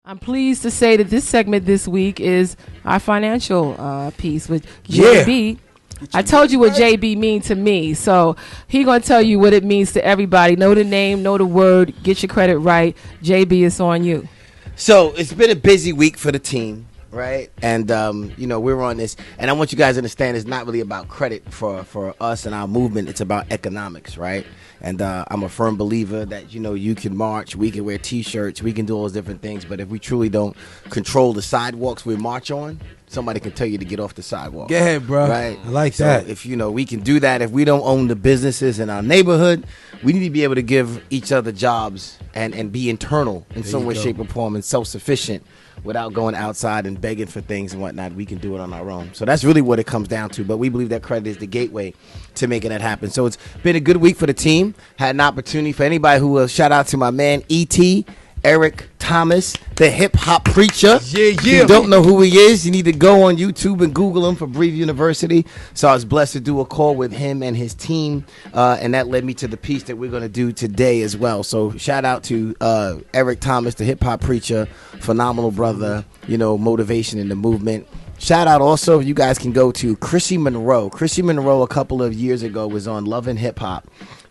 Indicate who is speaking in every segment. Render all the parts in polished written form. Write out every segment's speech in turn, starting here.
Speaker 1: I'm pleased to say that this segment this week is our financial piece with
Speaker 2: Yeah.
Speaker 1: JB. I told you what JB means to me, so he gonna tell you what it means to everybody. Know the name, know the word, get your credit right. JB, it's on you.
Speaker 2: So it's been a busy week for the team, right? And we're on this, and I want you guys to understand it's not really about credit for us and our movement. It's about economics, right? And I'm a firm believer that you can march, we can wear T-shirts, we can do all those different things, but if we truly don't control the sidewalks we march on, somebody can tell you to get off the sidewalk.
Speaker 3: Go ahead, bro.
Speaker 2: Right?
Speaker 3: I like
Speaker 2: so
Speaker 3: that.
Speaker 2: If we can do that, if we don't own the businesses in our neighborhood, we need to be able to give each other jobs and be internal in some way, shape, or form and self-sufficient without going outside and begging for things and whatnot. We can do it on our own. So that's really what it comes down to. But we believe that credit is the gateway to making that happen. So it's been a good week for the team. Had an opportunity for anybody who will shout out to my man, E.T., Eric Thomas, the hip-hop preacher.
Speaker 3: Yeah.
Speaker 2: If you don't know who he is, you need to go on YouTube and Google him for Brief University. So I was blessed to do a call with him and his team, and that led me to the piece that we're going to do today as well. So shout out to Eric Thomas, the hip-hop preacher, phenomenal brother, motivation in the movement. Shout out also, you guys can go to Chrissy Monroe. Chrissy Monroe a couple of years ago was on Love and Hip Hop.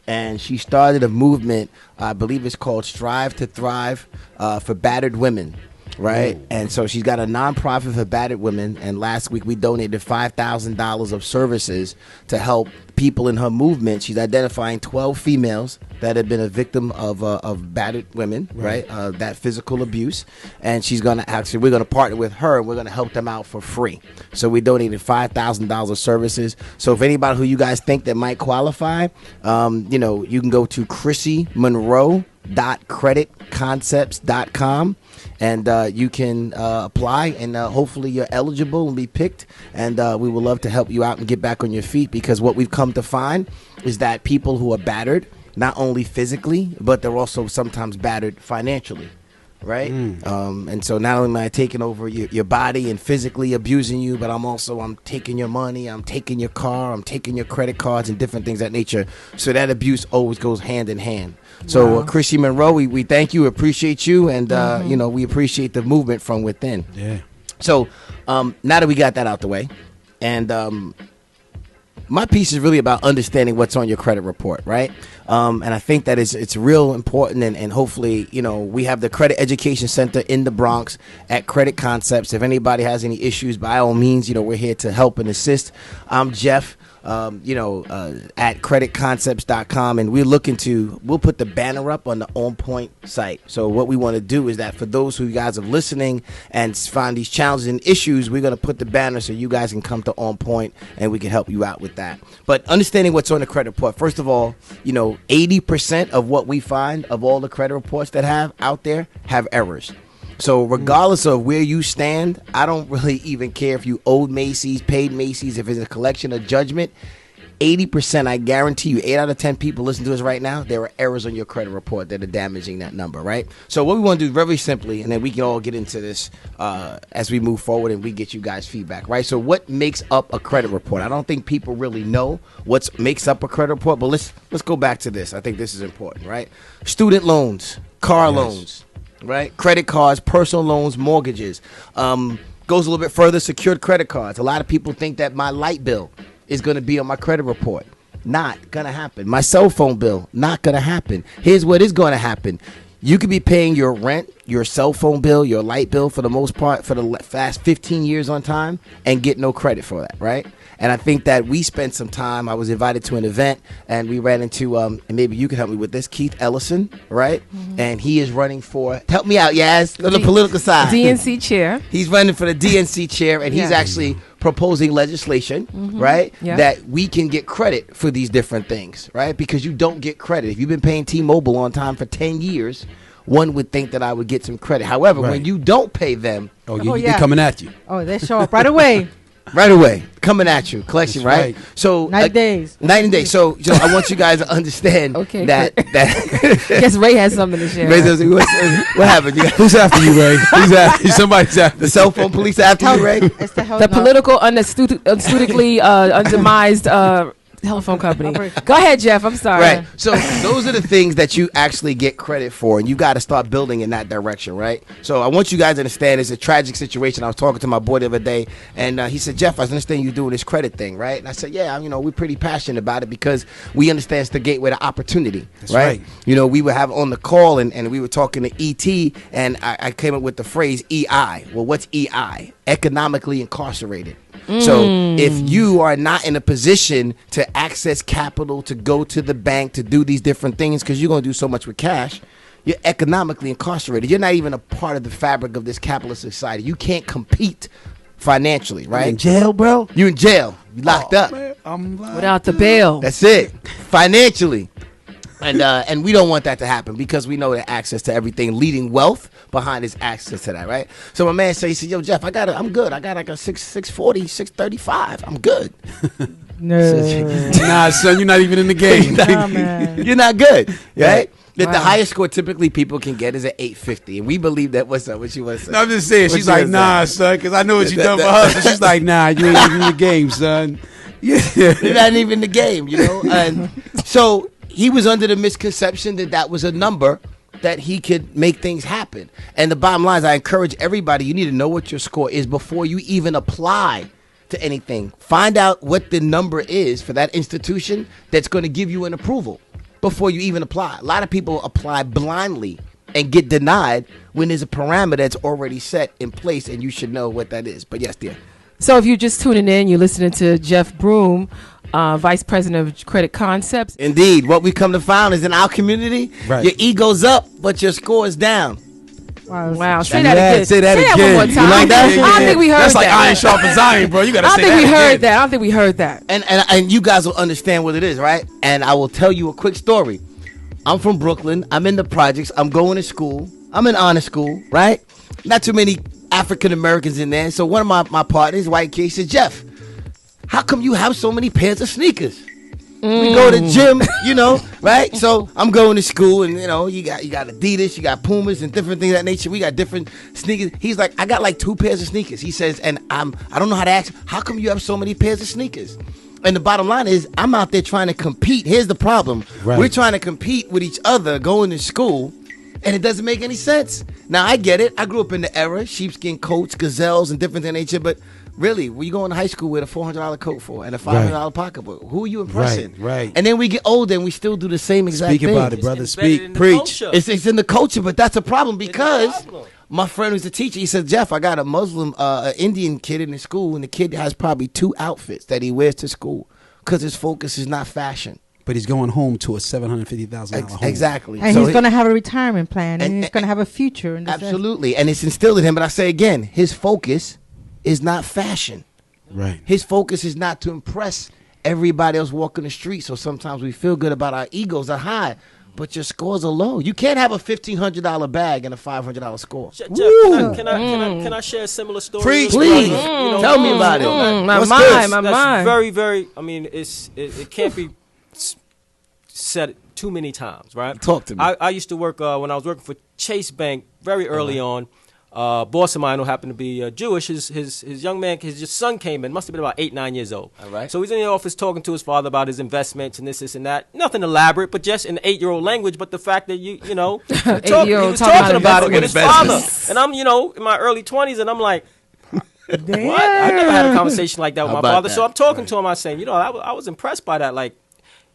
Speaker 2: And she started a movement, I believe it's called Strive to Thrive for battered women, right? Ooh. And so she's got a nonprofit for battered women. And last week we donated $5,000 of services to help people in her movement. She's identifying 12 females that have been a victim of battered women, right? That physical abuse. And she's going to we're going to partner with her and we're going to help them out for free. So we donated $5,000 of services. So if anybody who you guys think that might qualify, you can go to ChrissyMonroe.KreditKoncepts.com and you can apply and hopefully you're eligible and be picked. And we would love to help you out and get back on your feet, because what we've come to find is that people who are battered, not only physically, but they're also sometimes battered financially, right? And so not only am I taking over your body and physically abusing you, but I'm taking your money, I'm taking your car, I'm taking your credit cards and different things of that nature. So that abuse always goes hand in hand. So Chrissy Monroe, we thank you, appreciate you, and we appreciate the movement from within.
Speaker 3: Yeah.
Speaker 2: So now that we got that out the way, and my piece is really about understanding what's on your credit report, right? And I think that it's real important, and hopefully, we have the Credit Education Center in the Bronx at Credit Koncepts. If anybody has any issues, by all means, we're here to help and assist. I'm Jeff, at creditkoncepts.com, and we'll put the banner up on the OnPoint site. So what we want to do is that for those who you guys are listening and find these challenges and issues, we're going to put the banner so you guys can come to OnPoint and we can help you out with that. But understanding what's on the credit report, first of all, 80% of what we find of all the credit reports that have out there have errors. So regardless of where you stand, I don't really even care if you owed Macy's, paid Macy's, if it's a collection of judgment. 80%, I guarantee you, 8 out of 10 people listening to us right now, there are errors on your credit report that are damaging that number, right? So what we want to do very simply, and then we can all get into this as we move forward and we get you guys feedback, right? So what makes up a credit report? I don't think people really know what makes up a credit report, but let's go back to this. I think this is important, right? Student loans, car loans, right? Credit cards, personal loans, mortgages. Goes a little bit further, secured credit cards. A lot of people think that my light bill is going to be on my credit report. Not going to happen. My cell phone bill, not going to happen. Here's what is going to happen. You could be paying your rent, your cell phone bill, your light bill for the most part for the last 15 years on time and get no credit for that, right? And I think that we spent some time. I was invited to an event and we ran into, and maybe you can help me with this, Keith Ellison, right? And he is running for, help me out, Yaz, on the political side.
Speaker 1: DNC chair.
Speaker 2: He's running for the DNC chair, and he's actually proposing legislation, right, that we can get credit for these different things, right? Because you don't get credit. If you've been paying T-Mobile on time for 10 years, one would think that I would get some credit. However, when you don't pay them,
Speaker 3: they're coming at you.
Speaker 4: Oh, they show up right away.
Speaker 2: Right away, coming at you, collection, right? So
Speaker 4: 90 days.
Speaker 2: 90 days. So I want you guys to understand that.
Speaker 1: Guess Ray has something to share.
Speaker 2: Ray says, what happened?
Speaker 3: Who's after you, Ray? Who's after you? Somebody's after
Speaker 2: the cell phone police after you, Ray.
Speaker 4: It's
Speaker 1: the political, unastutely, undemised telephone company. Go ahead, Jeff. I'm sorry.
Speaker 2: Right. So those are the things that you actually get credit for, and you got to start building in that direction, right? So I want you guys to understand it's a tragic situation. I was talking to my boy the other day, and he said, Jeff, I understand you doing this credit thing, right? And I said, yeah, we're pretty passionate about it because we understand it's the gateway to opportunity, right? We would have on the call, and we were talking to ET, and I came up with the phrase EI. Well, what's EI? Economically incarcerated. So if you are not in a position to access capital, to go to the bank, to do these different things, because you're going to do so much with cash, you're economically incarcerated. You're not even a part of the fabric of this capitalist society. You can't compete financially, right?
Speaker 3: You in jail, bro?
Speaker 2: You in jail. You locked up.
Speaker 3: Man, I'm
Speaker 1: Without the bail.
Speaker 2: That's it. Financially. And we don't want that to happen because we know that access to everything, leading wealth behind is access to that, right? So my man said, he said, yo, Jeff, I'm good. I got like a 640, 635. I'm good.
Speaker 1: No.
Speaker 3: Nah, son, you're not even in the game.
Speaker 2: You're not good, right?
Speaker 1: Wow.
Speaker 2: The highest score typically people can get is at 850, and we believe that. What's up? What she want to say?
Speaker 3: No, I'm just saying. She's like, nah, son, because I know what you done for her. So she's like, nah, you ain't even in the game, son. Yeah,
Speaker 2: you're not even in the game, And so he was under the misconception that was a number that he could make things happen. And the bottom line is, I encourage everybody, you need to know what your score is before you even apply to anything. Find out what the number is for that institution that's going to give you an approval before you even apply. A lot of people apply blindly and get denied when there's a parameter that's already set in place, and you should know what that is. But yes, dear.
Speaker 1: So if you're just tuning in, you're listening to Jeff Broome, Vice President of Kredit Koncepts.
Speaker 2: Indeed. What we come to find is in our community, your ego's up, but your score is down.
Speaker 1: Wow. Say that again.
Speaker 3: Say that again.
Speaker 1: One more time.
Speaker 2: You like that?
Speaker 1: I don't think we heard that.
Speaker 3: That's like iron sharpens iron, bro. You got to say that.
Speaker 1: I don't think we heard that.
Speaker 2: And you guys will understand what it is, right? And I will tell you a quick story. I'm from Brooklyn. I'm in the projects. I'm going to school. I'm in honor school, right? Not too many African Americans in there. So one of my partners, white kid, said, Jeff, how come you have so many pairs of sneakers? We go to gym, right? So I'm going to school, and you got Adidas, you got Pumas, and different things of that nature. We got different sneakers. He's like, I got like 2 pairs of sneakers. He says, and I don't know how to ask, how come you have so many pairs of sneakers? And the bottom line is, I'm out there trying to compete. Here's the problem. Right. We're trying to compete with each other going to school, and it doesn't make any sense. Now, I get it. I grew up in the era, sheepskin coats, gazelles, and different things of nature, but really, we go into high school with a $400 coat for and a $500 pocketbook. Who are you impressing?
Speaker 3: Right.
Speaker 2: And then we get older and we still do the same exact thing.
Speaker 3: Speak about it, brother. Speak.
Speaker 2: Preach. It's in the culture, but that's a problem because my friend who's a teacher, he said, Jeff, I got a Muslim, Indian kid in the school, and the kid has probably 2 outfits that he wears to school because his focus is not fashion.
Speaker 3: But he's going home to a $750,000 home.
Speaker 2: Exactly.
Speaker 4: And he's going to have a retirement plan, and he's going to have a future.
Speaker 2: Absolutely. And it's instilled in him. But I say again, his focus is not fashion.
Speaker 3: Right.
Speaker 2: His focus is not to impress everybody else walking the street. So sometimes we feel good about our egos are high, but your scores are low. You can't have a $1,500 bag and a $500 score.
Speaker 5: Jeff, can I share a similar story?
Speaker 2: Please. Tell me about it.
Speaker 1: My mind.
Speaker 5: Very, very. I mean, it can't be said too many times, right?
Speaker 2: Talk to me.
Speaker 5: I used to work when I was working for Chase Bank very early on. Boss of mine who happened to be Jewish, his young man, his son came in, must have been about 8-9 years old.
Speaker 2: All right.
Speaker 5: So he's in the office talking to his father about his investments and this and that. Nothing elaborate, but just in 8-year-old language. But the fact that he was talking about it with his father, and I'm in my early 20s, and I'm like, what? I never had a conversation like that with my father. So I'm talking to him. I saying, I was impressed by that, like.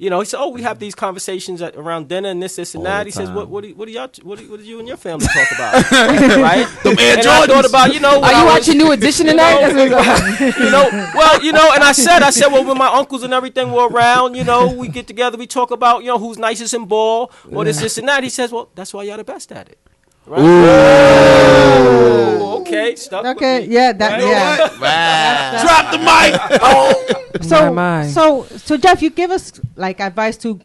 Speaker 5: He said, we have these conversations around dinner and this and that. He says, what do you and your family talk about? Right? I thought about,
Speaker 1: are you watching New Edition tonight?
Speaker 5: And I said, well, when my uncles and everything were around, we get together, we talk about, who's nicest in ball, or this and that. He says, well, that's why y'all the best at it. Right? Ooh. Okay. Stuck
Speaker 4: okay.
Speaker 5: With me.
Speaker 4: Yeah. That.
Speaker 5: Right.
Speaker 3: Drop the mic.
Speaker 4: So Jeff, you give us like advice to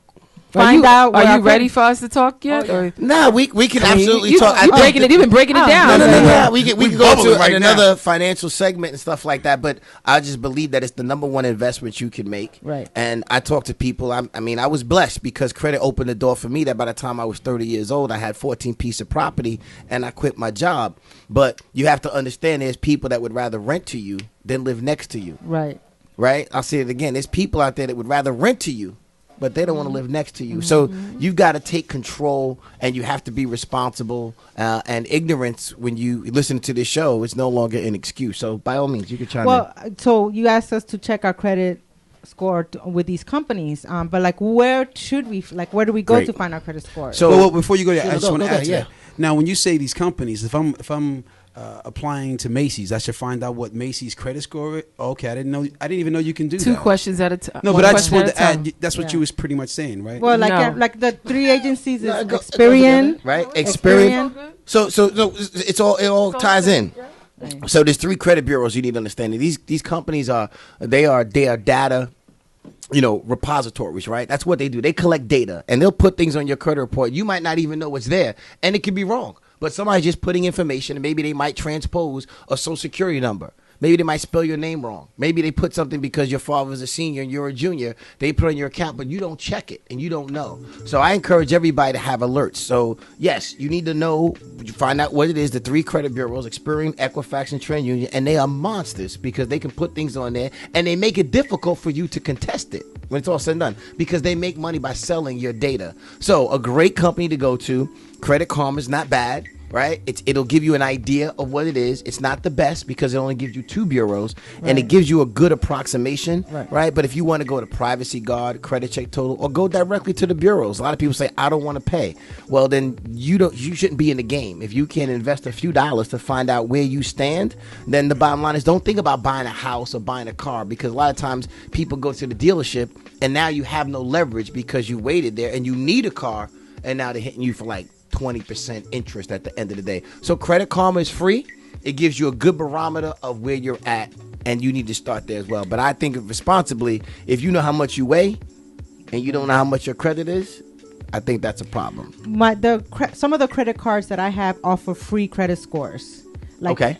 Speaker 4: find out.
Speaker 1: Are you ready for us to talk yet?
Speaker 2: Or? No, we can absolutely talk.
Speaker 1: You've been breaking it down.
Speaker 2: No. We can go to another financial segment and stuff like that. But I just believe that it's the number one investment you can make.
Speaker 1: Right.
Speaker 2: And I talk to people. I was blessed because credit opened the door for me that by the time I was 30 years old, I had 14 pieces of property and I quit my job. But you have to understand there's people that would rather rent to you than live next to you.
Speaker 4: Right.
Speaker 2: right? I'll say it again. There's people out there that would rather rent to you, but they don't want to live next to you. So you've got to take control, and you have to be responsible. And ignorance, when you listen to this show, is no longer an excuse. So by all means, you can chime in.
Speaker 4: So you asked us to check our credit score with these companies, but like, where should we? Like, where do we go to find our credit score?
Speaker 3: So well, before you go there, I just want to add to that. Now, when you say these companies, if I'm applying to Macy's, I should find out what Macy's credit score is. Okay, I didn't even know you can do that.
Speaker 1: Two questions at a time.
Speaker 3: No, but I just wanted to add. That's what you was pretty much saying, right?
Speaker 4: Well, like the 3 agencies is Experian,
Speaker 2: right? Experian. So it all ties in. So there's 3 credit bureaus you need to understand. These companies are data, repositories, right? That's what they do. They collect data, and they'll put things on your credit report. You might not even know what's there, and it could be wrong. But somebody's just putting information, and maybe they might transpose a social security number. Maybe they might spell your name wrong. Maybe they put something because your father's a senior and you're a junior. They put on your account, but you don't check it and you don't know. So I encourage everybody to have alerts. So yes, you need to know, find out what it is. The 3 credit bureaus, Experian, Equifax, and Trend Union, and they are monsters because they can put things on there and they make it difficult for you to contest it when it's all said and done because they make money by selling your data. So a great company to go to, Credit Karma is not bad. Right? It'll give you an idea of what it is. It's not the best because it only gives you 2 bureaus, and it gives you a good approximation, right? But if you want to go to Privacy Guard, Credit Check Total, or go directly to the bureaus, a lot of people say, I don't want to pay. Well, then you shouldn't be in the game. If you can invest a few dollars to find out where you stand, then the bottom line is don't think about buying a house or buying a car, because a lot of times people go to the dealership and now you have no leverage because you waited there and you need a car, and now they're hitting you for like 20% interest at the end of the day. So Credit Karma is free. It gives you a good barometer of where you're at, and you need to start there as well. But I think responsibly, if you know how much you weigh and you don't know how much your credit is, I think that's a problem.
Speaker 4: Some of the credit cards that I have offer free credit scores. Like,
Speaker 2: okay.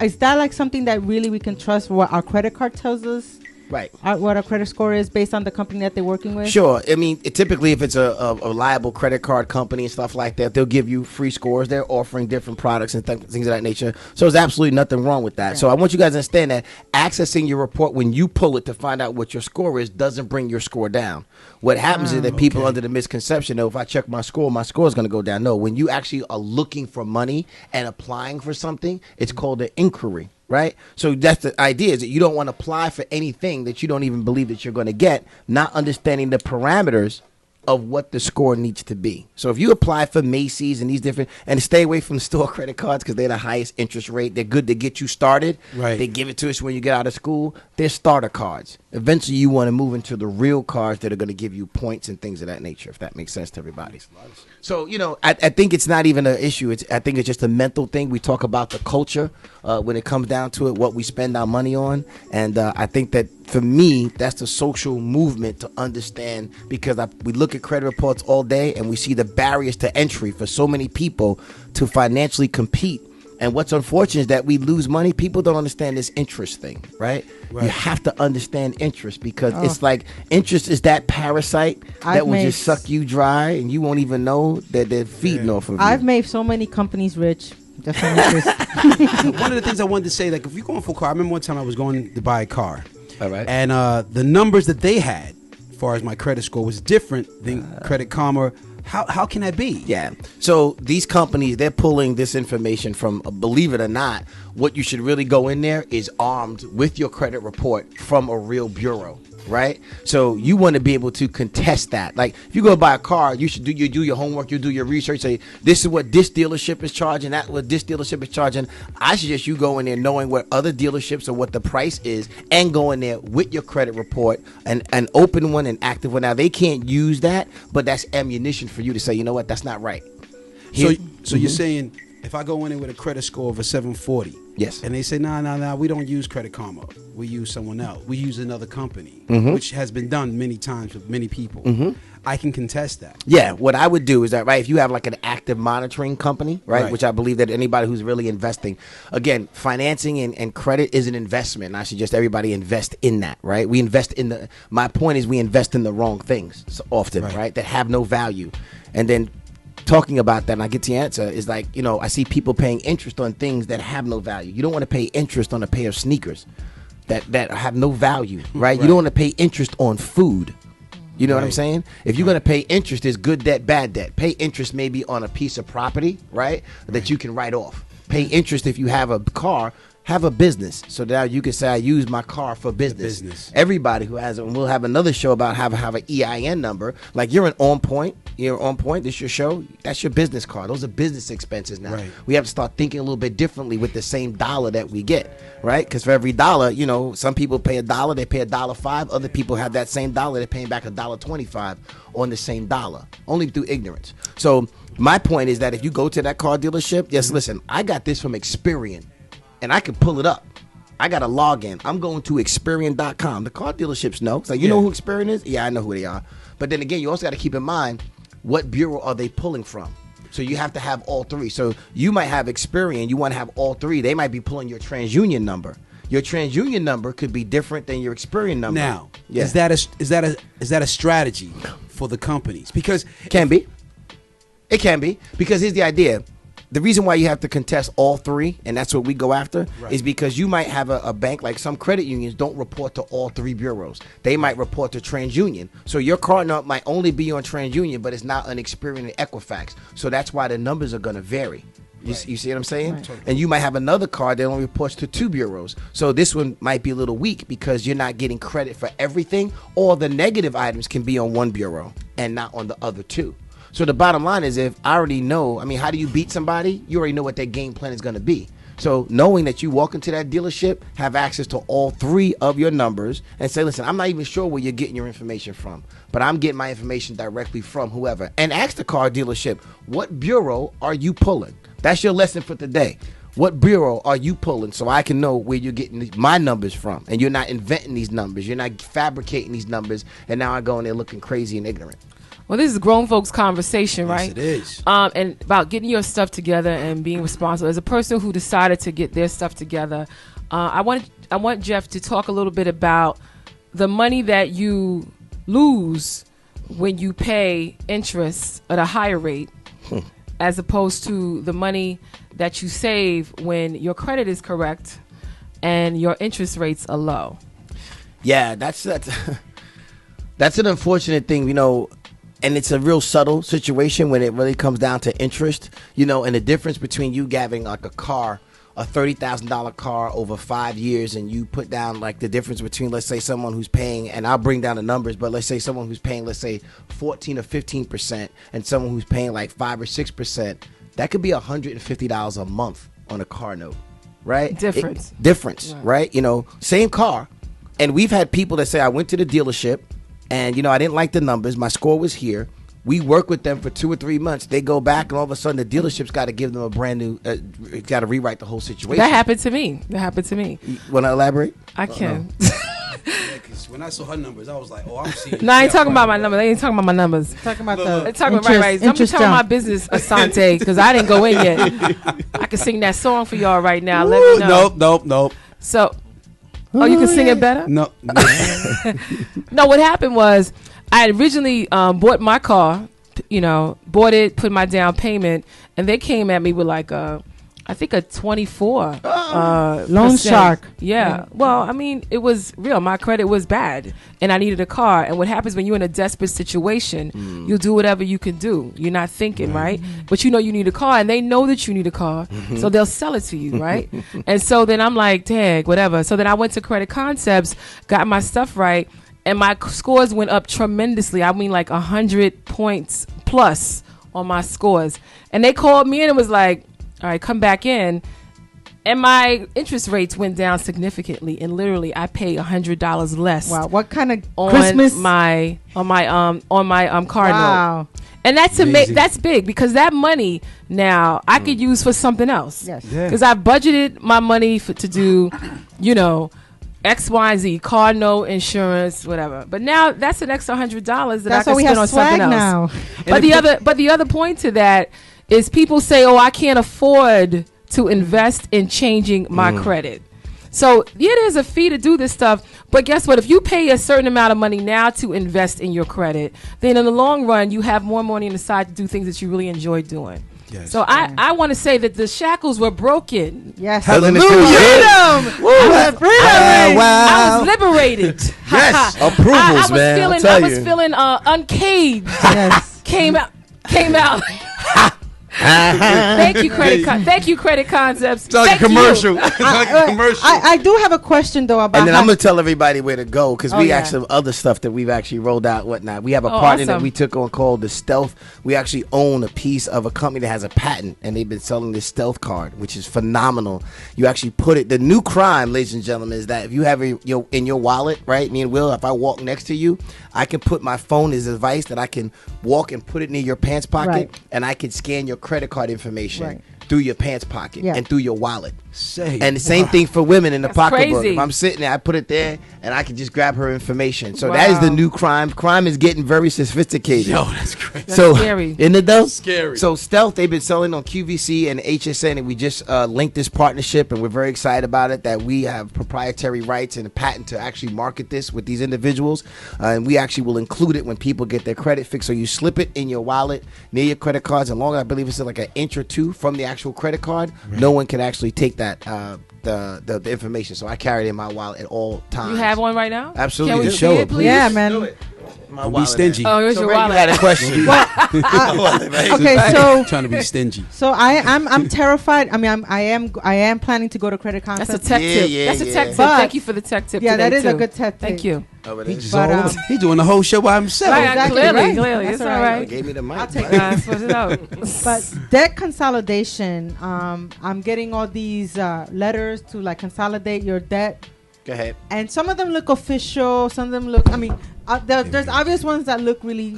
Speaker 4: Is that like something that really we can trust what our credit card tells us?
Speaker 2: Right.
Speaker 4: What our credit score is based on the company that they're working with?
Speaker 2: Sure. I mean, typically if it's a reliable credit card company and stuff like that, they'll give you free scores. They're offering different products and things of that nature. So there's absolutely nothing wrong with that. Yeah. So I want you guys to understand that accessing your report when you pull it to find out what your score is doesn't bring your score down. What happens is that people under the misconception, if I check my score is going to go down. No, when you actually are looking for money and applying for something, it's called an inquiry. Right? So that's the idea, is that you don't want to apply for anything that you don't even believe that you're going to get, not understanding the parameters of what the score needs to be. So if you apply for Macy's and these different, and stay away from the store credit cards because they're the highest interest rate. They're good to get you started. Right. They give it to us when you get out of school. They're starter cards. Eventually you want to move into the real cards that are going to give you points and things of that nature, if that makes sense to everybody. So, I think it's not even an issue. I think it's just a mental thing. We talk about the culture when it comes down to it, what we spend our money on. And I think that for me, that's the social movement to understand, because we look at credit reports all day and we see the barriers to entry for so many people to financially compete. And what's unfortunate is that we lose money. People don't understand this interest thing, right? You have to understand interest, because it's like interest is that parasite that will just suck you dry, and you won't even know that they're feeding off of you.
Speaker 4: I've made so many companies rich. Just on interest.
Speaker 3: One of the things I wanted to say, like, if you're going for a car, I remember one time I was going to buy a car.
Speaker 2: All right.
Speaker 3: And the numbers that they had, as far as my credit score, was different than Credit Karma. How can that be?
Speaker 2: Yeah. So these companies, they're pulling this information from, believe it or not, what you should really go in there is armed with your credit report from a real bureau. Right? So you want to be able to contest that. Like, if you go buy a car, you should do your homework, you do your research, say, this is what this dealership is charging, that's what this dealership is charging. I suggest you go in there knowing what other dealerships or what the price is, and go in there with your credit report, and an open one and active one. Now, they can't use that, but that's ammunition for you to say, you know what, that's not right.
Speaker 3: So you're saying, if I go in there with a credit score of a 740,
Speaker 2: yes,
Speaker 3: and they say, nah, we don't use Credit Karma, we use someone else, we use another company, which has been done many times with many people, I can contest that.
Speaker 2: Yeah, what I would do is that, right, if you have like an active monitoring company, right, which I believe that anybody who's really investing, again, financing and credit is an investment, and I suggest everybody invest in that, right? We invest in my point is we invest in the wrong things so often, right, that have no value. And then talking about that, and I get to the answer, is like, I see people paying interest on things that have no value. You don't want to pay interest on a pair of sneakers. that have no value, right? You don't want to pay interest on food. You know what I'm saying? If you're going to pay interest, there's good debt, bad debt. Pay interest maybe on a piece of property, right? That you can write off. Pay interest if you have a car, have a business. So now you can say, I use my car for business. Everybody who has it, and we'll have another show about how to have an EIN number. Like you're an OnPoint. You're OnPoint. This is your show. That's your business card. Those are business expenses now. Right. We have to start thinking a little bit differently with the same dollar that we get, right? Because for every dollar, you know, some people pay $1, they pay $1.05. Other people have that same dollar, they're paying back $1.25 on the same dollar, only through ignorance. So my point is that if you go to that car dealership, yes, listen, I got this from Experian, and I can pull it up. I got a login. I'm going to Experian.com. The car dealerships know. It's like, you know who Experian is? Yeah, I know who they are. But then again, you also got to keep in mind, what bureau are they pulling from? So you have to have all three. So you might have Experian. You want to have all three. They might be pulling your TransUnion number. Your TransUnion number could be different than your Experian number.
Speaker 3: Now, is that a strategy for the companies? Because
Speaker 2: it can be. It can be. Because here's the idea. The reason why you have to contest all three, and that's what we go after, is because you might have a bank, like some credit unions don't report to all three bureaus. They might report to TransUnion. So your card number might only be on TransUnion, but it's not an Experian and Equifax. So that's why the numbers are going to vary. You see what I'm saying? Right. And you might have another card that only reports to two bureaus. So this one might be a little weak because you're not getting credit for everything. All the negative items can be on one bureau and not on the other two. So the bottom line is, if I already know, I mean, how do you beat somebody? You already know what their game plan is going to be. So knowing that you walk into that dealership, have access to all three of your numbers, and say, listen, I'm not even sure where you're getting your information from, but I'm getting my information directly from whoever. And ask the car dealership, what bureau are you pulling? That's your lesson for today. What bureau are you pulling so I can know where you're getting my numbers from? And you're not inventing these numbers. You're not fabricating these numbers. And now I go in there looking crazy and ignorant.
Speaker 1: Well, this is grown folks conversation, right?
Speaker 3: Yes, it is.
Speaker 1: And about getting your stuff together and being responsible. As a person who decided to get their stuff together, I want Jeff to talk a little bit about the money that you lose when you pay interest at a higher rate, as opposed to the money that you save when your credit is correct and your interest rates are low.
Speaker 2: Yeah, that's an unfortunate thing, you know. And it's a real subtle situation when it really comes down to interest, you know, and the difference between you having like a car, a $30,000 car over 5 years, and you put down like the difference between, let's say, someone who's paying, and I'll bring down the numbers, but let's say someone who's paying, let's say 14 or 15%, and someone who's paying like 5 or 6%, that could be $150 a month on a car note, right? Difference, right? You know, same car. And we've had people that say, I went to the dealership, and, you know, I didn't like the numbers. My score was here. We work with them for 2 or 3 months. They go back, and all of a sudden, the dealership's got to give them a brand new, got to rewrite the whole situation.
Speaker 1: That happened to me. You
Speaker 2: want to elaborate?
Speaker 1: I can.
Speaker 3: Because when I saw her numbers, I was like, oh, I'm seeing.
Speaker 1: No, I ain't talking about my numbers. They ain't talking about my numbers.
Speaker 4: Talking about the
Speaker 1: They're talking about right. I'm just telling my business, Asante, because I didn't go in yet. I can sing that song for y'all right now. Let me know.
Speaker 3: Nope.
Speaker 1: So... Oh, you can sing it better?
Speaker 3: No.
Speaker 1: No, what happened was I had originally bought my car, you know, bought it, put my down payment, and they came at me with like I think a 24
Speaker 4: loan shark.
Speaker 1: Yeah. Well, I mean, it was real. My credit was bad, and I needed a car. And what happens when you're in a desperate situation, you'll do whatever you can do. You're not thinking, right? But you know you need a car, and they know that you need a car, so they'll sell it to you, right? And so then I'm like, dang, whatever. So then I went to Credit Koncepts, got my stuff right, and my scores went up tremendously. I mean, like 100 points plus on my scores. And they called me and it was like, all right, come back in. And my interest rates went down significantly, and literally I pay $100 less.
Speaker 4: Wow, what kind of
Speaker 1: on
Speaker 4: Christmas
Speaker 1: my car note? And that's big, because that money now I could use for something else.
Speaker 4: Yes,
Speaker 1: because I budgeted my money to do, you know, X, Y, Z, car note, insurance, whatever. But now that's an extra $100 that I can spend on something else. Now. But the other point to that is people say, oh, I can't afford to invest in changing my credit. So yeah, there's a fee to do this stuff, but guess what? If you pay a certain amount of money now to invest in your credit, then in the long run, you have more money on the side to do things that you really enjoy doing.
Speaker 3: Yes.
Speaker 1: So I want to say that the shackles were broken.
Speaker 4: Yes.
Speaker 2: Hallelujah.
Speaker 4: Freedom.
Speaker 1: I was liberated.
Speaker 2: Yes. Approvals, man.
Speaker 1: I was feeling uncaged.
Speaker 4: Yes.
Speaker 1: Came out. Thank you, Kredit Koncepts.
Speaker 3: It's like a commercial.
Speaker 4: I do have a question though about.
Speaker 2: And then I'm gonna tell everybody where to go because we actually have other stuff that we've actually rolled out, whatnot. We have a partner that we took on called the Stealth. We actually own a piece of a company that has a patent, and they've been selling this Stealth card, which is phenomenal. You actually put it. The new crime, ladies and gentlemen, is that if you have it in your wallet, right? Me and Will, if I walk next to you, I can put my phone as a device that I can walk and put it near your pants pocket, and I can scan your credit card information through your pants pocket and through your wallet. And the same thing for women in the pocketbook. If I'm sitting there, I put it there, and I can just grab her information. So that is the new crime. Crime is getting very sophisticated.
Speaker 3: Yo, that's crazy.
Speaker 1: That's scary.
Speaker 2: Isn't it though?
Speaker 3: Scary.
Speaker 2: So Stealth, they've been selling on QVC and HSN, and we just linked this partnership, and we're very excited about it, that we have proprietary rights and a patent to actually market this with these individuals. And we actually will include it when people get their credit fixed. So you slip it in your wallet near your credit cards, and long as I believe it's like an inch or two from the actual credit card, no one can actually take that the information. So I carry it in my wallet at all times.
Speaker 1: You have one right now?
Speaker 2: Absolutely.
Speaker 1: Can we
Speaker 2: Show
Speaker 1: see
Speaker 2: it,
Speaker 1: please?
Speaker 4: Yeah, man.
Speaker 3: Don't be stingy.
Speaker 1: Oh, here's
Speaker 2: So
Speaker 1: your
Speaker 2: Ray,
Speaker 1: wallet.
Speaker 2: you had a question.
Speaker 4: Okay, so
Speaker 3: Trying to be stingy.
Speaker 4: So I'm terrified. I mean, I am planning to go to Kredit Koncepts.
Speaker 1: That's a tech tip. That's a tech tip.
Speaker 4: But-
Speaker 1: Thank you for the tech tip.
Speaker 4: Yeah,
Speaker 1: today,
Speaker 4: that is
Speaker 1: too.
Speaker 4: a good tech tip.
Speaker 1: Thank you.
Speaker 3: He's doing the whole show by himself.
Speaker 1: Right,
Speaker 4: Exactly,
Speaker 1: clearly,
Speaker 4: right.
Speaker 1: it's
Speaker 4: That's
Speaker 1: all
Speaker 4: all right.
Speaker 1: right.
Speaker 2: Gave me the mic.
Speaker 4: I'll take
Speaker 1: That's what it out.
Speaker 4: But debt consolidation, I'm getting all these letters to like consolidate your debt,
Speaker 2: Go ahead.
Speaker 4: and some of them look official. Some of them look. I mean, there's obvious ones that look really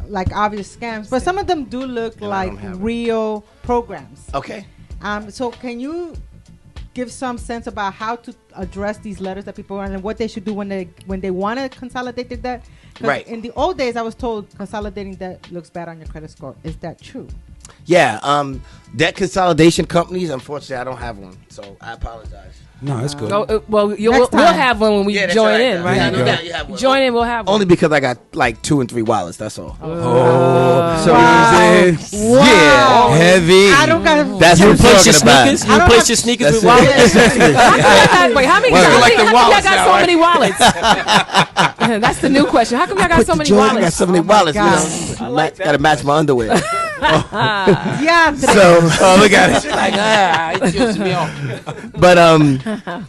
Speaker 4: like obvious scams, but some of them do look
Speaker 2: And I
Speaker 4: like
Speaker 2: don't have it.
Speaker 4: real programs.
Speaker 2: Okay.
Speaker 4: So can you give some sense about how to address these letters that people are and what they should do when they want to consolidate their debt? 'Cause
Speaker 2: Right.
Speaker 4: in the old days, I was told consolidating debt looks bad on your credit score. Is that true?
Speaker 2: Yeah. Debt consolidation companies. Unfortunately, I don't have one, so I apologize.
Speaker 3: No, that's good.
Speaker 1: Oh, well,
Speaker 4: Next
Speaker 1: we'll
Speaker 4: time.
Speaker 1: have one when we
Speaker 2: that's
Speaker 1: join
Speaker 2: right.
Speaker 1: in, right?
Speaker 2: Yeah,
Speaker 3: There you go.
Speaker 2: you have one.
Speaker 1: Join in, we'll have one.
Speaker 2: Only because I got like 2 and 3 wallets. That's all.
Speaker 3: So
Speaker 4: Wow.
Speaker 2: Yeah, heavy.
Speaker 4: I don't got.
Speaker 2: That's
Speaker 5: You
Speaker 2: what I'm
Speaker 5: replace your
Speaker 2: talking about.
Speaker 5: sneakers? You
Speaker 4: I don't
Speaker 5: replace
Speaker 4: have-
Speaker 5: your sneakers with
Speaker 2: That's
Speaker 5: wallets?
Speaker 1: Wait, how many?
Speaker 2: Well,
Speaker 1: How
Speaker 2: like
Speaker 1: many?
Speaker 3: the
Speaker 1: How come y'all
Speaker 3: wallets
Speaker 1: got
Speaker 3: now,
Speaker 1: so
Speaker 3: right?
Speaker 1: many wallets? That's the new question. How come y'all got so many
Speaker 2: Jordan got
Speaker 1: wallets?
Speaker 2: so many
Speaker 4: Oh my
Speaker 2: wallets.
Speaker 4: God.
Speaker 2: Got to match my underwear.
Speaker 4: Yeah.
Speaker 2: So look at it. She's like, it kills me off. But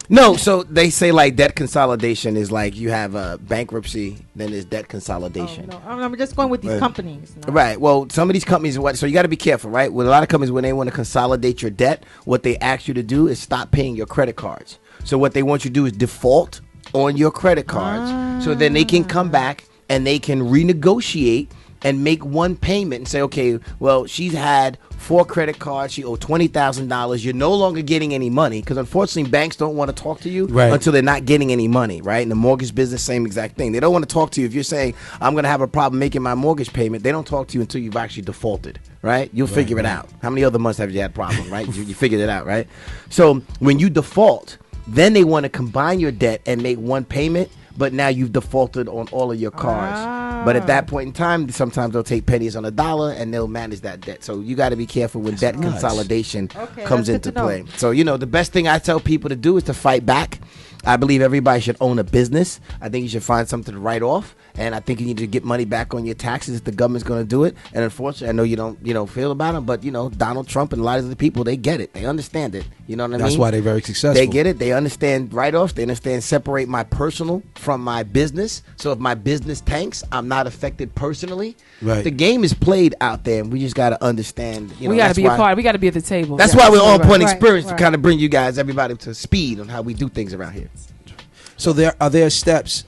Speaker 2: no. So they say like debt consolidation is like you have a bankruptcy, then there's debt consolidation.
Speaker 4: No, I'm just going with these
Speaker 2: Right.
Speaker 4: companies. No.
Speaker 2: Right. Well, some of these companies, so you got to be careful, right? With a lot of companies, when they want to consolidate your debt, what they ask you to do is stop paying your credit cards. So what they want you to do is default on your credit cards, so then they can come back and they can renegotiate and make one payment and say, okay, well, she's had 4 credit cards. She owed $20,000. You're no longer getting any money because unfortunately banks don't want to talk to you until they're not getting any money, right? In the mortgage business, same exact thing. They don't want to talk to you if you're saying, I'm going to have a problem making my mortgage payment. They don't talk to you until you've actually defaulted, right? You'll figure it out. How many other months have you had a problem, right? you figured it out, right? So when you default, then they want to combine your debt and make one payment, but now you've defaulted on all of your cards. But at that point in time, sometimes they'll take pennies on a dollar and they'll manage that debt. So you got to be careful when debt consolidation comes
Speaker 4: that's
Speaker 2: into
Speaker 4: good to know.
Speaker 2: play. So, the best thing I tell people to do is to fight back. I believe everybody should own a business. I think you should find something to write off. And I think you need to get money back on your taxes if the government's going to do it. And unfortunately, I know you don't, feel about them, but Donald Trump and a lot of the people, they get it. They understand it. You know what I mean?
Speaker 3: That's why they're very successful.
Speaker 2: They get it. They understand write-offs. They understand separate my personal from my business. So if my business tanks, I'm not affected personally.
Speaker 3: Right.
Speaker 2: The game is played out there, and we just got to understand.
Speaker 1: We got to be a part. We got to be at the table.
Speaker 2: That's why we're on point
Speaker 4: Right,
Speaker 2: experience
Speaker 4: right.
Speaker 2: to kind of bring you guys, everybody, to speed on how we do things around here.
Speaker 3: So there steps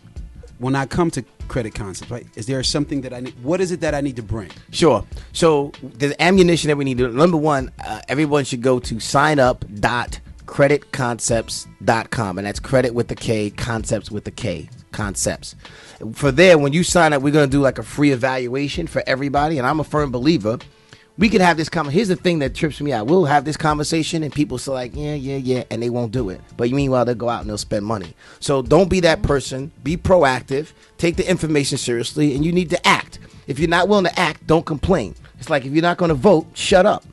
Speaker 3: when I come to Credit Koncepts, right? Is there something that I need? What is it that I need to bring?
Speaker 2: Sure. So there's ammunition that we need to. Number one, everyone should go to signup.kreditkoncepts.com, and that's credit with the K, concepts with the K, concepts. For there, when you sign up, we're going to do like a free evaluation for everybody, and I'm a firm believer. We could have this conversation. Here's the thing that trips me out. We'll have this conversation and people say like, yeah, and they won't do it. But meanwhile, they'll go out and they'll spend money. So don't be that person. Be proactive. Take the information seriously, and you need to act. If you're not willing to act, don't complain. It's like if you're not going to vote, shut up.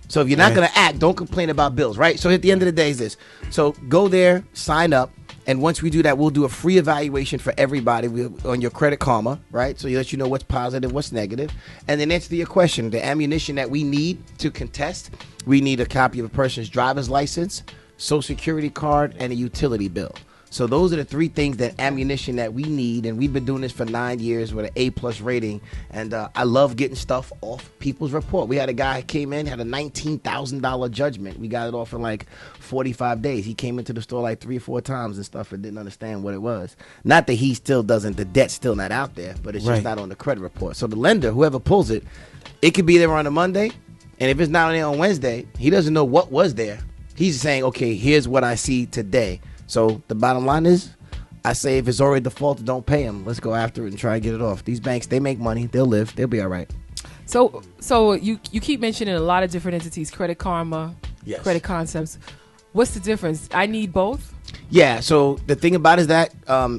Speaker 2: So if you're not going to act, don't complain about bills, right? So at the end of the day is this. So go there, sign up. And once we do that, we'll do a free evaluation for everybody on your Credit Karma, right? So you let you know what's positive, what's negative. And then answer your question. The ammunition that we need to contest, we need a copy of a person's driver's license, social security card, and a utility bill. So those are the three things, that ammunition that we need. And we've been doing this for 9 years with an A+ rating. And I love getting stuff off people's report. We had a guy who came in, had a $19,000 judgment. We got it off in like 45 days. He came into the store like 3 or 4 times and stuff and didn't understand what it was. Not that he still doesn't, the debt's still not out there, but it's just not on the credit report. So the lender, whoever pulls it, it could be there on a Monday. And if it's not there on Wednesday, he doesn't know what was there. He's saying, okay, here's what I see today. So the bottom line is, I say if it's already defaulted, don't pay them. Let's go after it and try and get it off. These banks, they make money. They'll live. They'll be all right.
Speaker 1: So you keep mentioning a lot of different entities, Credit Karma, Credit Koncepts. What's the difference? I need both?
Speaker 2: Yeah, so the thing about it is that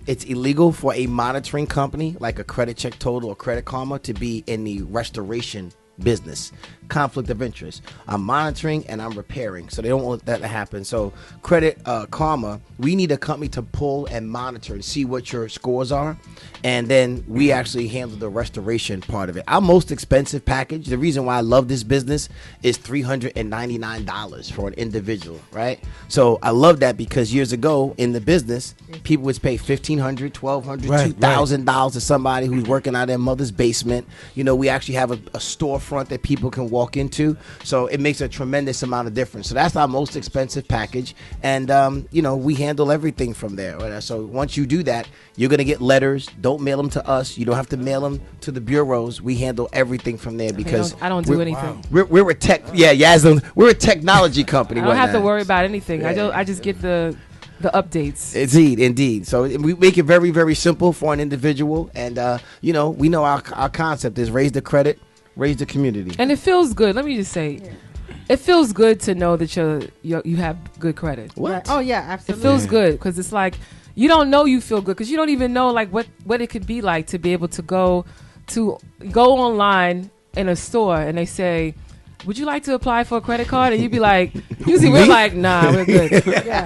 Speaker 2: it's illegal for a monitoring company like a Credit Check Total or Credit Karma to be in the restoration business. Conflict of interest. I'm monitoring and I'm repairing, so they don't want that to happen. So Credit Karma, we need a company to pull and monitor and see what your scores are, and then we actually handle the restoration part of it. Our most expensive package, the reason why I love this business, is $399 for an individual, right? So I love that because years ago in the business, people would pay $1,500, $1,200, $2,000 to somebody who's working out of their mother's basement. You know, we actually have a storefront that people can walk into, so it makes a tremendous amount of difference. So that's our most expensive package, and you know, we handle everything from there. So once you do that, you're gonna get letters. Don't mail them to us. You don't have to mail them to the bureaus. We handle everything from there because
Speaker 1: I don't do anything.
Speaker 2: We're a tech. We're a technology company.
Speaker 1: I don't have to worry about anything. I just get the updates.
Speaker 2: Indeed. So we make it very, very simple for an individual, and you know, we know our concept is raise the credit, raise the community.
Speaker 1: And it feels good. Let me just say, it feels good to know that you have good credit.
Speaker 2: What?
Speaker 4: Oh yeah, absolutely.
Speaker 1: It feels good because it's like you don't know you feel good because you don't even know like what it could be like to be able to go online in a store and they say, would you like to apply for a credit card? And you'd be like, usually we're like, nah, we're good.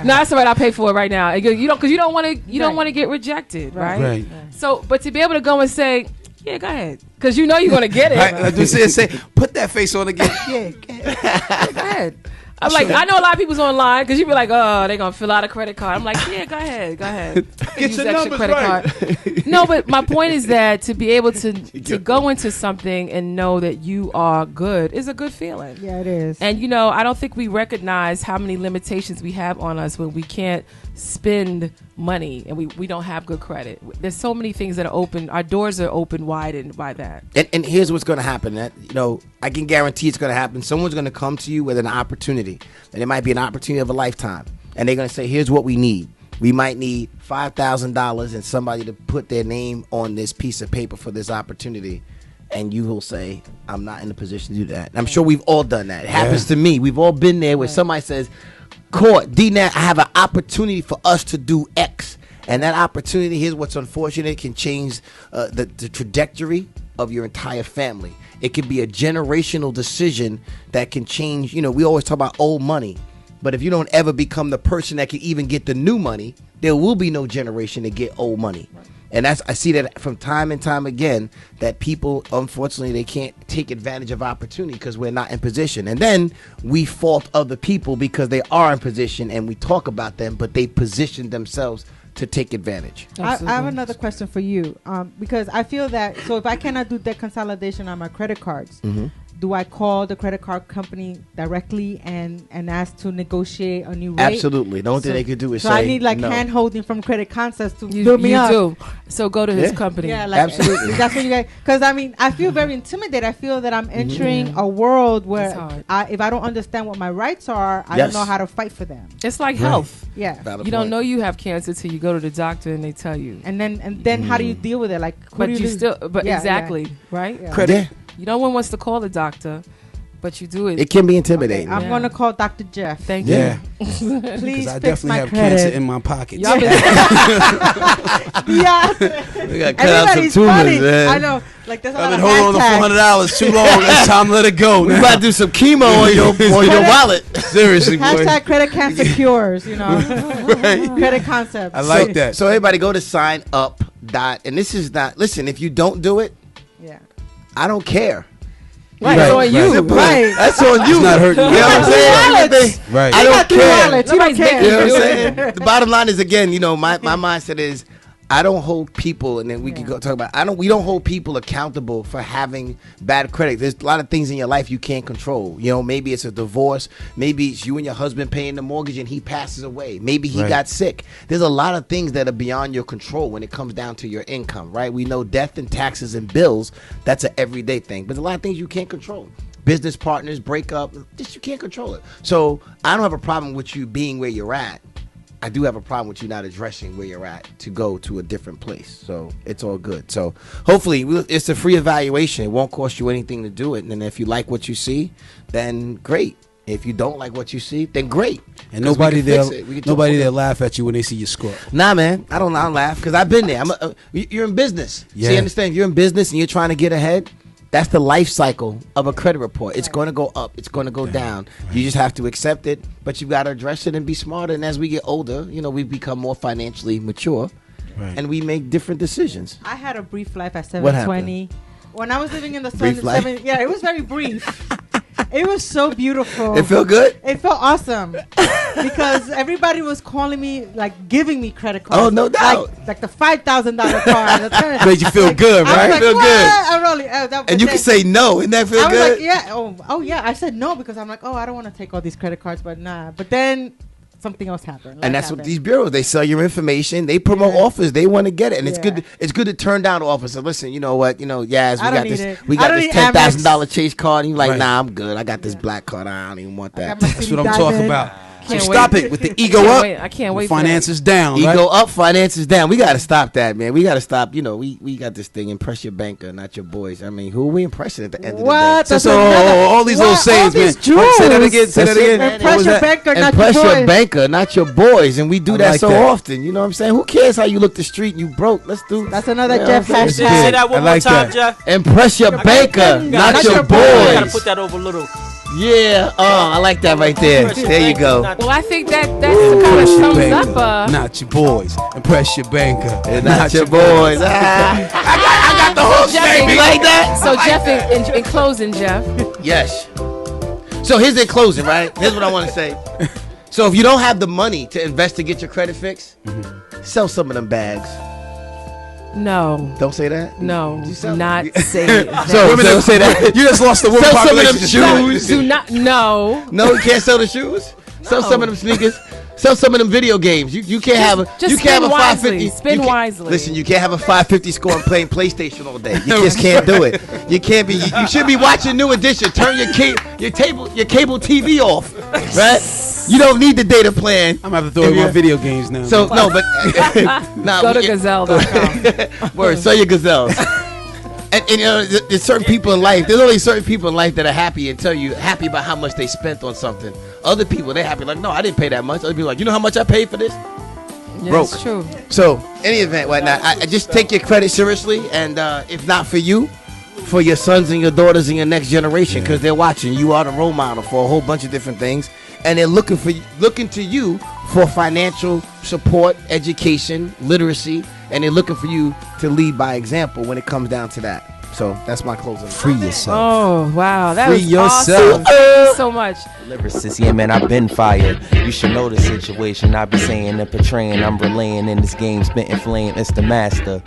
Speaker 1: Nah, it's all right. I'll pay for it right now. And because you don't want to get rejected, right? So, but to be able to go and say, yeah, go ahead, because you know you're gonna get it.
Speaker 3: I just say, put that face on again. Yeah,
Speaker 1: go ahead. I'm like, I know a lot of people's online because you be like, oh, they're gonna fill out a credit card. I'm like, yeah, go ahead.
Speaker 5: Get your numbers right.
Speaker 1: No, but my point is that to be able to go into something and know that you are good is a good feeling.
Speaker 4: Yeah, it is.
Speaker 1: And you know, I don't think we recognize how many limitations we have on us when we can't spend money and we don't have good credit. There's so many things that are open. Our doors are open wide by that.
Speaker 2: And here's what's going to happen. That, you know, I can guarantee it's going to happen. Someone's going to come to you with an opportunity, and it might be an opportunity of a lifetime. And they're going to say, here's what we need. We might need $5,000 and somebody to put their name on this piece of paper for this opportunity. And you will say, I'm not in a position to do that. And I'm sure we've all done that. It happens to me. We've all been there where somebody says, Court, D-Nat, I have an opportunity for us to do X. And that opportunity, here's what's unfortunate, can change the trajectory of your entire family. It could be a generational decision that can change. You know, we always talk about old money. But if you don't ever become the person that can even get the new money, there will be no generation to get old money. And I see that from time and time again, that people, unfortunately, they can't take advantage of opportunity because we're not in position. And then we fault other people because they are in position and we talk about them, but they position themselves to take advantage.
Speaker 4: I have another question for you because I feel that, so if I cannot do debt consolidation on my credit cards, do I call the credit card company directly and ask to negotiate a new rate?
Speaker 2: Absolutely. The only thing they could do is say
Speaker 4: I need like
Speaker 2: no.
Speaker 4: hand holding from Credit Concepts to build me up.
Speaker 1: You do. So go to his company.
Speaker 4: Yeah, like, absolutely. That's what you guys, because I mean, I feel very intimidated. I feel that I'm entering a world where if I don't understand what my rights are, I don't know how to fight for them.
Speaker 1: It's like health.
Speaker 4: Yeah.
Speaker 2: Valid
Speaker 1: you don't
Speaker 2: point.
Speaker 1: know you have cancer till you go to the doctor and they tell you.
Speaker 4: And then how do you deal with it? Like,
Speaker 1: but you still, exactly, right?
Speaker 4: Yeah.
Speaker 3: Credit.
Speaker 1: No one wants to call the doctor But you do it.
Speaker 2: It can be intimidating.
Speaker 4: I'm going to call Dr. Jeff.
Speaker 1: Thank you.
Speaker 3: Yeah.
Speaker 4: Please
Speaker 3: I
Speaker 4: fix
Speaker 3: definitely
Speaker 4: my
Speaker 3: have
Speaker 4: credit.
Speaker 3: cancer in my pockets.
Speaker 1: Y'all been-
Speaker 4: Yeah.
Speaker 2: We got to cut out some
Speaker 4: Everybody's
Speaker 2: tumors,
Speaker 4: funny.
Speaker 2: man.
Speaker 4: I know. Like there's a
Speaker 3: I've
Speaker 4: lot
Speaker 3: been
Speaker 4: of
Speaker 3: holding on to
Speaker 4: hashtags.
Speaker 3: $400 too long. It's time to let it go.
Speaker 2: We
Speaker 3: now.
Speaker 2: about to do some chemo on your wallet.
Speaker 3: Seriously, boy.
Speaker 4: Hashtag credit cancer cures, you know.
Speaker 3: Right.
Speaker 4: Credit concepts.
Speaker 3: I like that.
Speaker 2: So everybody go to sign up dot, and this is not, listen, if you don't do it,
Speaker 4: Yeah.
Speaker 2: I don't care.
Speaker 1: Right,
Speaker 3: Right,
Speaker 1: it's on you.
Speaker 2: Simple.
Speaker 4: Right.
Speaker 2: That's on you.
Speaker 3: It's not hurting
Speaker 2: You
Speaker 3: you.
Speaker 2: know what I'm saying?
Speaker 4: Wallets.
Speaker 3: Right.
Speaker 2: I
Speaker 4: You
Speaker 2: don't
Speaker 4: got 3
Speaker 2: care.
Speaker 4: wallets. You don't
Speaker 1: Nobody's
Speaker 4: care.
Speaker 2: You know what I'm
Speaker 1: Do
Speaker 2: saying? The bottom line is, again, you know, my mindset is I don't hold people, and then we can go talk about, we don't hold people accountable for having bad credit. There's a lot of things in your life you can't control. You know, maybe it's a divorce, maybe it's you and your husband paying the mortgage and he passes away. Maybe he got sick. There's a lot of things that are beyond your control when it comes down to your income, right? We know death and taxes and bills, that's an everyday thing. But there's a lot of things you can't control. Business partners break up, just you can't control it. So I don't have a problem with you being where you're at. I do have a problem with you not addressing where you're at to go to a different place. So it's all good. So hopefully it's a free evaluation. It won't cost you anything to do it. And if you like what you see, then great. If you don't like what you see, then great.
Speaker 3: And nobody there
Speaker 2: there
Speaker 3: laugh at you when they see your score.
Speaker 2: Nah, man, I don't laugh because I've been there. You're in business.
Speaker 3: Yeah.
Speaker 2: See, understand? If you're in business and you're trying to get ahead, that's the life cycle of a credit report. It's going to go up. It's going to go down. You just have to accept it, but you've got to address it and be smarter. And as we get older, you know, we become more financially mature, and we make different decisions.
Speaker 4: I had a brief life at
Speaker 2: What
Speaker 4: 720. When I was living in the sun,
Speaker 2: Brief life?
Speaker 4: yeah, it was very brief. It was so beautiful.
Speaker 2: It felt good?
Speaker 4: It felt awesome because everybody was calling me, like giving me credit cards.
Speaker 2: Oh, no doubt.
Speaker 4: Like the $5,000 card.
Speaker 3: Made you feel good,
Speaker 4: I was
Speaker 3: right?
Speaker 4: like,
Speaker 2: Feel
Speaker 4: what?
Speaker 2: good.
Speaker 4: I really,
Speaker 2: And you can say no. Isn't that feel
Speaker 4: I was
Speaker 2: good?
Speaker 4: like, yeah. Oh, yeah. I said no because I'm like, I don't want to take all these credit cards, but nah. But then something else happened.
Speaker 2: And that's what these bureaus, they sell your information, they promote offers, they want to get it, and it's
Speaker 4: Yeah.
Speaker 2: good to turn down offers. So listen, you know what, Yaz,
Speaker 4: I don't need it.
Speaker 2: we
Speaker 4: I
Speaker 2: got
Speaker 4: don't
Speaker 2: this
Speaker 4: need
Speaker 2: $10,000 Chase card, and you're like,
Speaker 3: Right.
Speaker 2: nah, I'm good, I got this black card, I don't even want that.
Speaker 3: That's what I'm talking about. So
Speaker 1: Can't
Speaker 3: stop
Speaker 1: wait.
Speaker 3: it with the ego up.
Speaker 1: I can't wait. For
Speaker 3: Finances down.
Speaker 2: Ego
Speaker 3: right?
Speaker 2: up, finances down. We got to stop that, man. We got to stop. You know, we got this thing, impress your banker, not your boys. I mean, who are we impressing at the end
Speaker 4: What?
Speaker 2: of the day?
Speaker 3: So all these little sayings, man. Say that again. Say
Speaker 2: That's
Speaker 3: that
Speaker 2: it,
Speaker 3: again.
Speaker 2: man.
Speaker 4: Impress
Speaker 2: What was
Speaker 4: your
Speaker 2: that?
Speaker 4: banker, not
Speaker 2: Impress
Speaker 4: your
Speaker 2: your
Speaker 4: boys.
Speaker 2: banker, not your boys. And we do
Speaker 3: I
Speaker 2: that
Speaker 3: like
Speaker 2: so
Speaker 3: that.
Speaker 2: often. You know what I'm saying? Who cares how you look the street and you broke? Let's do.
Speaker 4: That's another
Speaker 2: Yeah,
Speaker 4: Jeff
Speaker 2: okay.
Speaker 5: Say
Speaker 4: hashtag.
Speaker 5: that one
Speaker 3: I
Speaker 5: more
Speaker 3: like
Speaker 5: time,
Speaker 3: that.
Speaker 5: Jeff.
Speaker 2: Impress your banker, not your
Speaker 5: I gotta
Speaker 2: boys.
Speaker 5: put that over a little.
Speaker 2: Yeah. Oh, I like that right there. There you go.
Speaker 1: Well, I think that kind of
Speaker 3: Impress your
Speaker 1: sums
Speaker 3: banker,
Speaker 1: up.
Speaker 3: not your boys. Impress your banker,
Speaker 2: And not your boys. I got the whole
Speaker 1: Jeff,
Speaker 2: thing. You like that?
Speaker 1: So, Jeff, in closing, Jeff.
Speaker 2: Yes. So here's the closing, right? Here's what I want to say. So if you don't have the money to invest to get your credit fixed, sell some of them bags.
Speaker 1: No.
Speaker 2: Don't say that.
Speaker 1: No.
Speaker 2: You
Speaker 1: Do
Speaker 2: sell-
Speaker 1: not say that.
Speaker 2: So don't say that.
Speaker 3: You just lost the woman
Speaker 2: Sell some of them
Speaker 3: population.
Speaker 2: shoes.
Speaker 1: Do not. No.
Speaker 2: No, you can't sell the shoes. Sell some of them sneakers. Sell some of them video games. You can't have a
Speaker 1: just
Speaker 2: you can't have a
Speaker 1: spend wisely.
Speaker 2: 550.
Speaker 1: Spend
Speaker 2: you can't-
Speaker 1: wisely.
Speaker 2: Listen, you can't have a 550 score and playing PlayStation all day. You just can't do it. You can't be. You should be watching New Edition. Turn your cable TV off. Right? You don't need the data plan.
Speaker 3: I'm gonna have to throw away my video games now.
Speaker 2: So no, but nah,
Speaker 1: Go to
Speaker 2: we-
Speaker 1: gazelle.com.
Speaker 2: Word, sell your gazelles. And you know, there's certain people in life. There's only certain people in life that are happy and tell you happy about how much they spent on something. Other people, they're happy like, no, I didn't pay that much. Other people like, you know how much I paid for this?
Speaker 1: Yeah,
Speaker 2: Broke.
Speaker 1: it's true.
Speaker 2: So, any event, whatnot, I just take your credit seriously, and if not for you, for your sons and your daughters and your next generation, because they're watching. You are the role model for a whole bunch of different things, and they're looking to you for financial support, education, literacy, and they're looking for you to lead by example when it comes down to that. So that's my closing.
Speaker 3: free yourself.
Speaker 1: Oh, wow. That
Speaker 3: Free
Speaker 1: was
Speaker 3: yourself.
Speaker 1: awesome. Thank you so much.
Speaker 6: Lyricist, yeah, man, I've been fired. You should know the situation. I be saying and portraying. I'm relaying in this game, spitting flame. It's the master.